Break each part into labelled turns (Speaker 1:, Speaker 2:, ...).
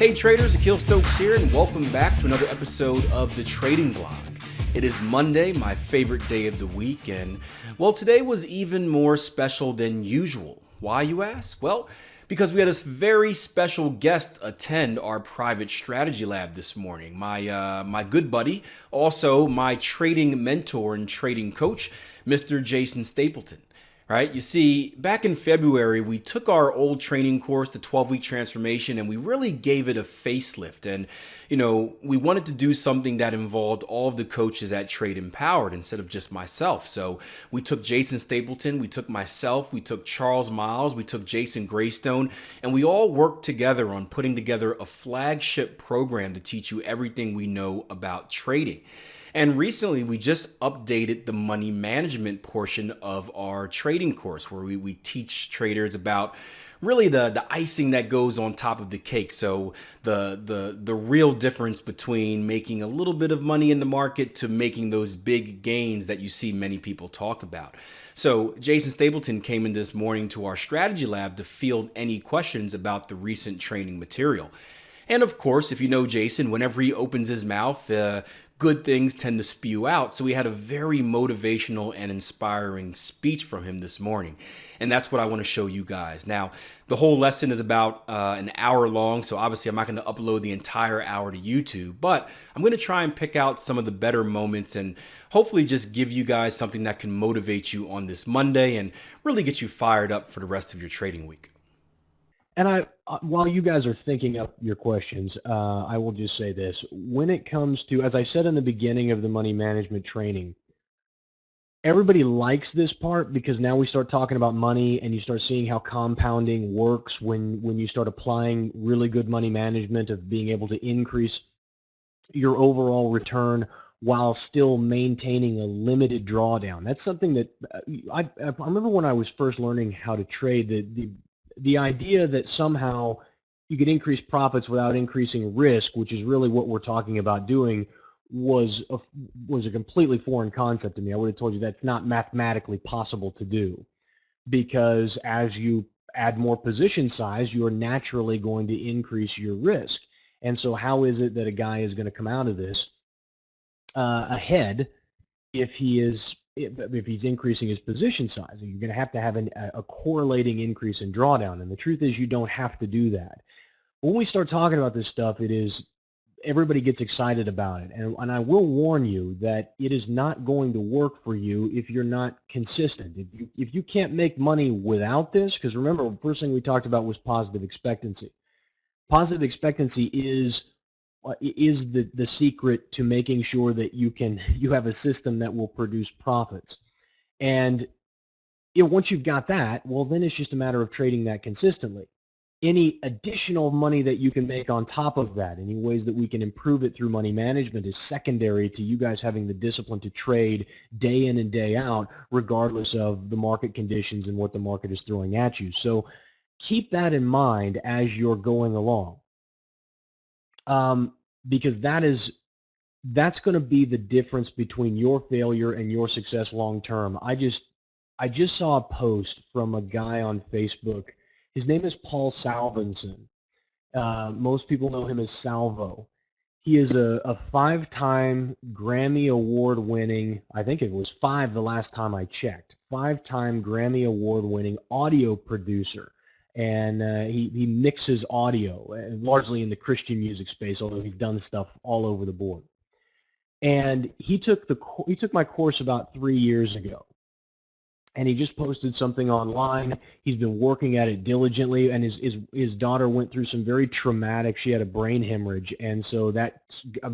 Speaker 1: Hey traders, Akil Stokes here, and welcome back to another episode of the Trading Blog. It is Monday, my favorite day of the week, and well, today was even more special than usual. Why, you ask? Well, because we had this very special guest attend our private strategy lab this morning. My good buddy, also my trading mentor and trading coach, Mr. Jason Stapleton. Right? You see, back in February, we took our old training course, the 12-week transformation, and we really gave it a facelift. And, we wanted to do something that involved all of the coaches at Trade Empowered instead of just myself. So we took Jason Stapleton, we took myself, we took Charles Miles, we took Jason Greystone, and we all worked together on putting together a flagship program to teach you everything we know about trading. And recently, we just updated the money management portion of our trading course, where we teach traders about really the icing that goes on top of the cake. So the real difference between making a little bit of money in the market to making those big gains that you see many people talk about. So Jason Stapleton came in this morning to our strategy lab to field any questions about the recent training material. And of course, if you know Jason, whenever he opens his mouth, good things tend to spew out. So we had a very motivational and inspiring speech from him this morning. And that's what I want to show you guys. Now, the whole lesson is about an hour long. So obviously I'm not going to upload the entire hour to YouTube, but I'm going to try and pick out some of the better moments and hopefully just give you guys something that can motivate you on this Monday and really get you fired up for the rest of your trading week.
Speaker 2: And while you guys are thinking up your questions, I will just say this. When it comes to, as I said in the beginning of the money management training, everybody likes this part because now we start talking about money and you start seeing how compounding works when you start applying really good money management of being able to increase your overall return while still maintaining a limited drawdown. That's something that I remember when I was first learning how to trade, the idea that somehow you could increase profits without increasing risk, which is really what we're talking about doing, was a completely foreign concept to me. I would have told you that's not mathematically possible to do, because as you add more position size, you are naturally going to increase your risk. And so how is it that a guy is going to come out of this ahead if he's increasing his position size? You're going to have a correlating increase in drawdown. And the truth is you don't have to do that. When we start talking about this stuff, everybody gets excited about it. And I will warn you that it is not going to work for you if you're not consistent. If you can't make money without this, because remember, the first thing we talked about was positive expectancy. Positive expectancy is the secret to making sure that you have a system that will produce profits. And once you've got that, well, then it's just a matter of trading that consistently. Any additional money that you can make on top of that, any ways that we can improve it through money management, is secondary to you guys having the discipline to trade day in and day out, regardless of the market conditions and what the market is throwing at you. So keep that in mind as you're going along. Because that's going to be the difference between your failure and your success long term. I just saw a post from a guy on Facebook. His name is Paul Salvinson. Most people know him as Salvo. He is a 5-time Grammy Award winning, I think it was 5 the last time I checked, 5-time Grammy Award winning audio producer. And he mixes audio, largely in the Christian music space, although he's done stuff all over the board. And he took my course about 3 years ago, and he just posted something online. He's been working at it diligently, and his daughter went through some very traumatic. She had a brain hemorrhage, and so that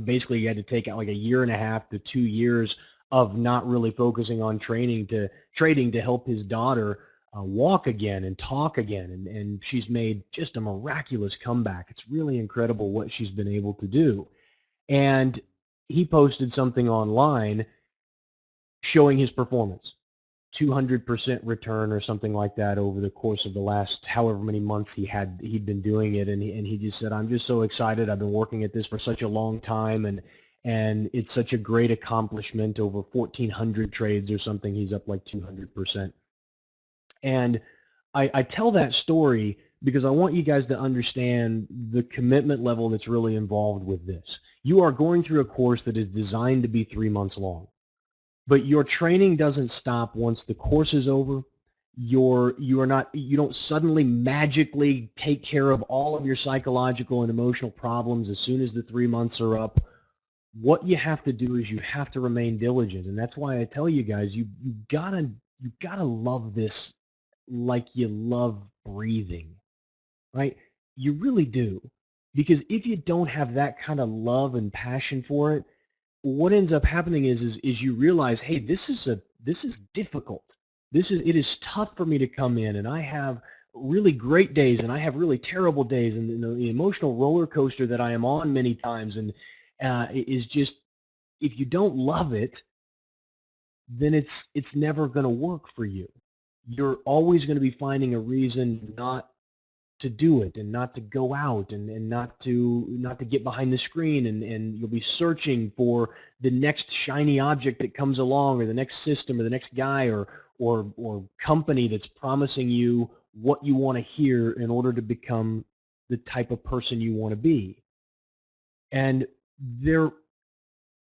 Speaker 2: basically he had to take out like 1.5 to 2 years of not really focusing on trading to help his daughter walk again and talk again, and she's made just a miraculous comeback. It's really incredible what she's been able to do. And he posted something online showing his performance, 200% return or something like that over the course of the last however many months he'd been doing it. And he just said, "I'm just so excited. I've been working at this for such a long time, and it's such a great accomplishment. Over 1,400 trades or something. He's up like 200%. And I tell that story because I want you guys to understand the commitment level that's really involved with this. You are going through a course that is designed to be 3 months long, but your training doesn't stop once the course is over. You don't suddenly magically take care of all of your psychological and emotional problems as soon as the 3 months are up. What you have to do is you have to remain diligent, and that's why I tell you guys, you gotta love this like you love breathing, right? You really do, because if you don't have that kind of love and passion for it, what ends up happening is you realize, hey, this is difficult. It is tough for me to come in, and I have really great days, and I have really terrible days, and the emotional roller coaster that I am on many times, and is just, if you don't love it, then it's never going to work for you. You're always going to be finding a reason not to do it, and not to go out, and not to get behind the screen, and you'll be searching for the next shiny object that comes along, or the next system, or the next guy, or company that's promising you what you want to hear in order to become the type of person you want to be. And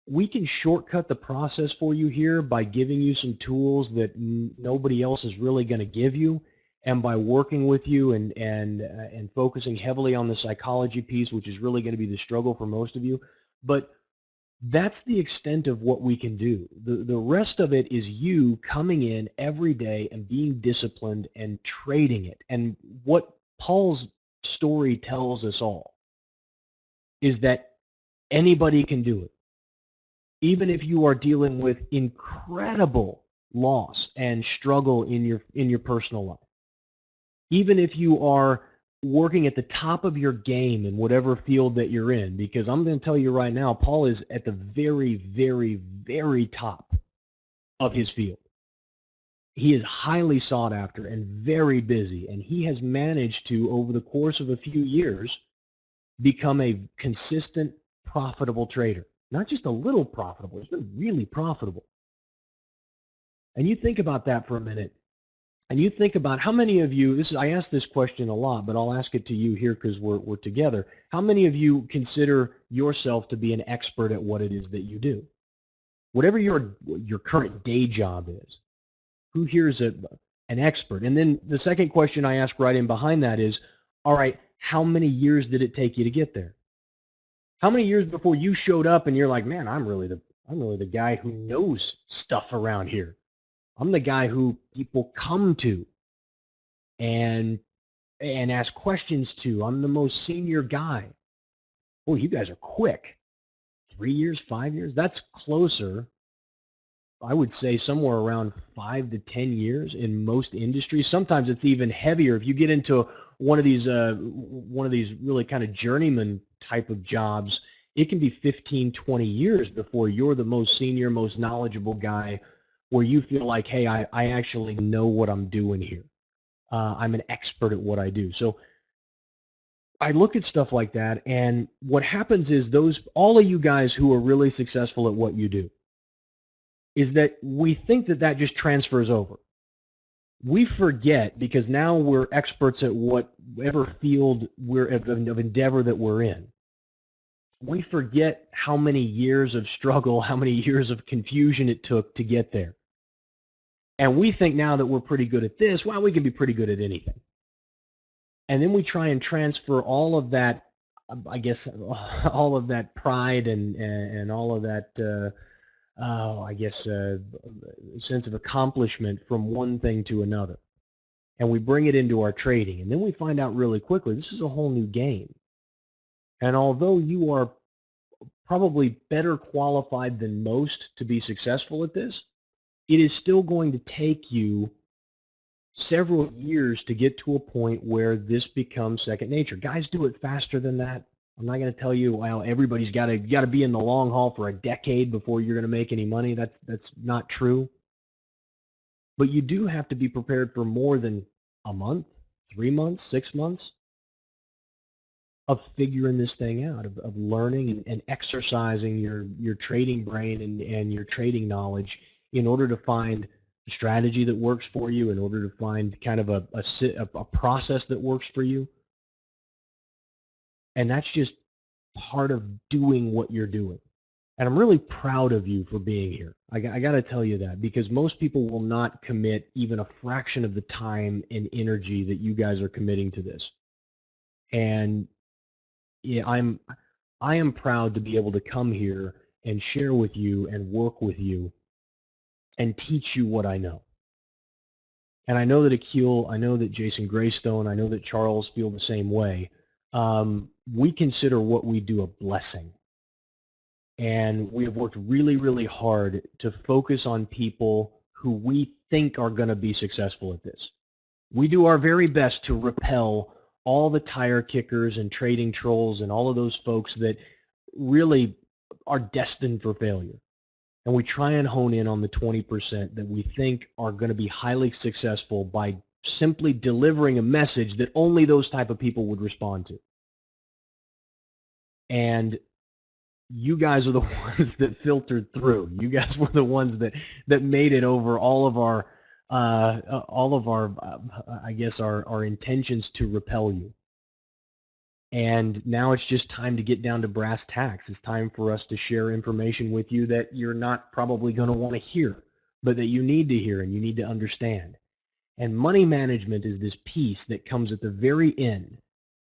Speaker 2: we can shortcut the process for you here by giving you some tools that nobody else is really going to give you, and by working with you and focusing heavily on the psychology piece, which is really going to be the struggle for most of you. But that's the extent of what we can do. The rest of it is you coming in every day and being disciplined and trading it. And what Paul's story tells us all is that anybody can do it. Even if you are dealing with incredible loss and struggle in your personal life, even if you are working at the top of your game in whatever field that you're in, because I'm going to tell you right now, Paul is at the very, very, very top of his field. He is highly sought after and very busy, and he has managed to, over the course of a few years, become a consistent, profitable trader. Not just a little profitable, it's been really profitable. And you think about that for a minute, and you think about how many of you, I ask this question a lot, but I'll ask it to you here because we're together. How many of you consider yourself to be an expert at what it is that you do? Whatever your current day job is, who here is an expert? And then the second question I ask right in behind that is, all right, how many years did it take you to get there? How many years before you showed up and you're like, man, I'm really the guy who knows stuff around here. I'm the guy who people come to and ask questions to. I'm the most senior guy. Boy, you guys are quick. 3 years, 5 years? That's closer, I would say, somewhere around 5 to 10 years in most industries. Sometimes it's even heavier. If you get into one of these really kind of journeyman type of jobs, it can be 15, 20 years before you're the most senior, most knowledgeable guy, where you feel like, hey, I actually know what I'm doing here. I'm an expert at what I do. So I look at stuff like that, and what happens is all of you guys who are really successful at what you do, is that we think that just transfers over. We forget, because now we're experts at whatever field of endeavor that we're in. We forget how many years of struggle, how many years of confusion it took to get there. And we think now that we're pretty good at this, well, we can be pretty good at anything. And then we try and transfer all of that, I guess, all of that pride and all of that, sense of accomplishment from one thing to another. And we bring it into our trading. And then we find out really quickly, this is a whole new game. And although you are probably better qualified than most to be successful at this, it is still going to take you several years to get to a point where this becomes second nature. Guys do it faster than that. I'm not going to tell you, well, everybody's got to be in the long haul for a decade before you're going to make any money. That's not true. But you do have to be prepared for more than a month, 3 months, 6 months of figuring this thing out, of learning and exercising your trading brain and your trading knowledge in order to find a strategy that works for you, in order to find kind of a process that works for you. And that's just part of doing what you're doing. And I'm really proud of you for being here. I got to tell you that, because most people will not commit even a fraction of the time and energy that you guys are committing to this. And yeah, I am proud to be able to come here and share with you and work with you and teach you what I know. And I know that Akil, I know that Jason Greystone, I know that Charles feel the same way. We consider what we do a blessing. And we have worked really, really hard to focus on people who we think are going to be successful at this. We do our very best to repel all the tire kickers and trading trolls and all of those folks that really are destined for failure. And we try and hone in on the 20% that we think are going to be highly successful by simply delivering a message that only those type of people would respond to. And you guys are the ones that filtered through. You guys were the ones that made it over all of our I guess our intentions to repel you. And now it's just time to get down to brass tacks. It's time for us to share information with you that you're not probably going to want to hear, but that you need to hear and you need to understand. And money management is this piece that comes at the very end.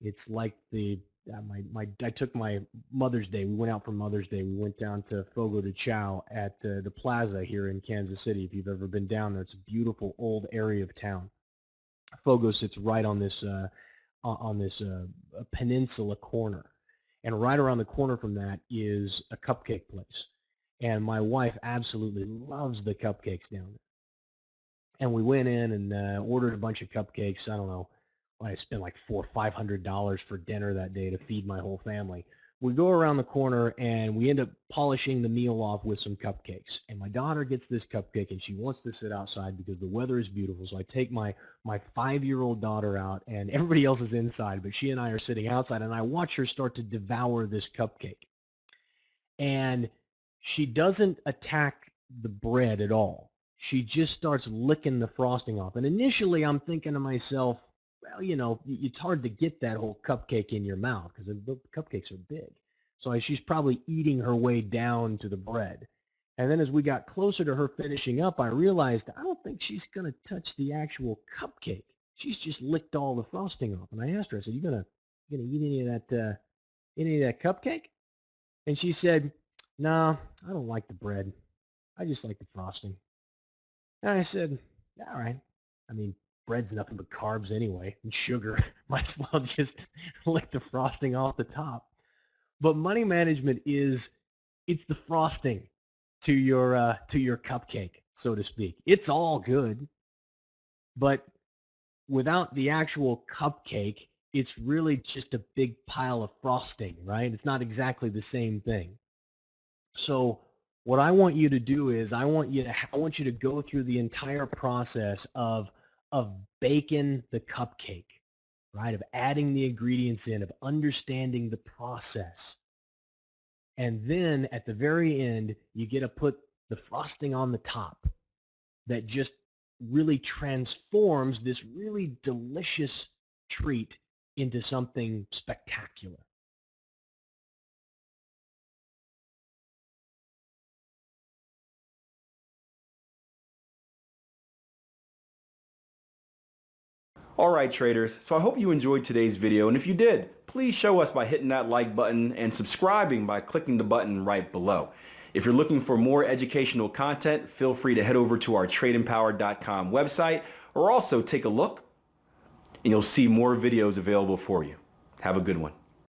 Speaker 2: It's like I took my Mother's Day. We went out for Mother's Day. We went down to Fogo de Chao at the Plaza here in Kansas City. If you've ever been down there, it's a beautiful old area of town. Fogo sits right on this peninsula corner, and right around the corner from that is a cupcake place. And my wife absolutely loves the cupcakes down there. And we went in and ordered a bunch of cupcakes. I don't know. I spent like $400 or $500 for dinner that day to feed my whole family. We go around the corner and we end up polishing the meal off with some cupcakes. And my daughter gets this cupcake and she wants to sit outside because the weather is beautiful. So I take my 5-year-old daughter out, and everybody else is inside, but she and I are sitting outside, and I watch her start to devour this cupcake. And she doesn't attack the bread at all. She just starts licking the frosting off. And initially I'm thinking to myself, well, you know, it's hard to get that whole cupcake in your mouth because the cupcakes are big. So she's probably eating her way down to the bread. And then as we got closer to her finishing up, I realized I don't think she's going to touch the actual cupcake. She's just licked all the frosting off. And I asked her, I said, you gonna eat any of that cupcake? And she said, no, I don't like the bread. I just like the frosting. And I said, all right. I mean, bread's nothing but carbs anyway, and sugar. Might as well just lick the frosting off the top. But money management it's the frosting to your cupcake, so to speak. It's all good, but without the actual cupcake, it's really just a big pile of frosting, right? It's not exactly the same thing. So what I want you to do is I want you to go through the entire process of baking the cupcake, right? Of adding the ingredients in, of understanding the process. And then at the very end, you get to put the frosting on the top that just really transforms this really delicious treat into something spectacular.
Speaker 1: All right, traders, so I hope you enjoyed today's video, and if you did, please show us by hitting that like button and subscribing by clicking the button right below. If you're looking for more educational content, feel free to head over to our TradingPower.com website, or also take a look and you'll see more videos available for you. Have a good one.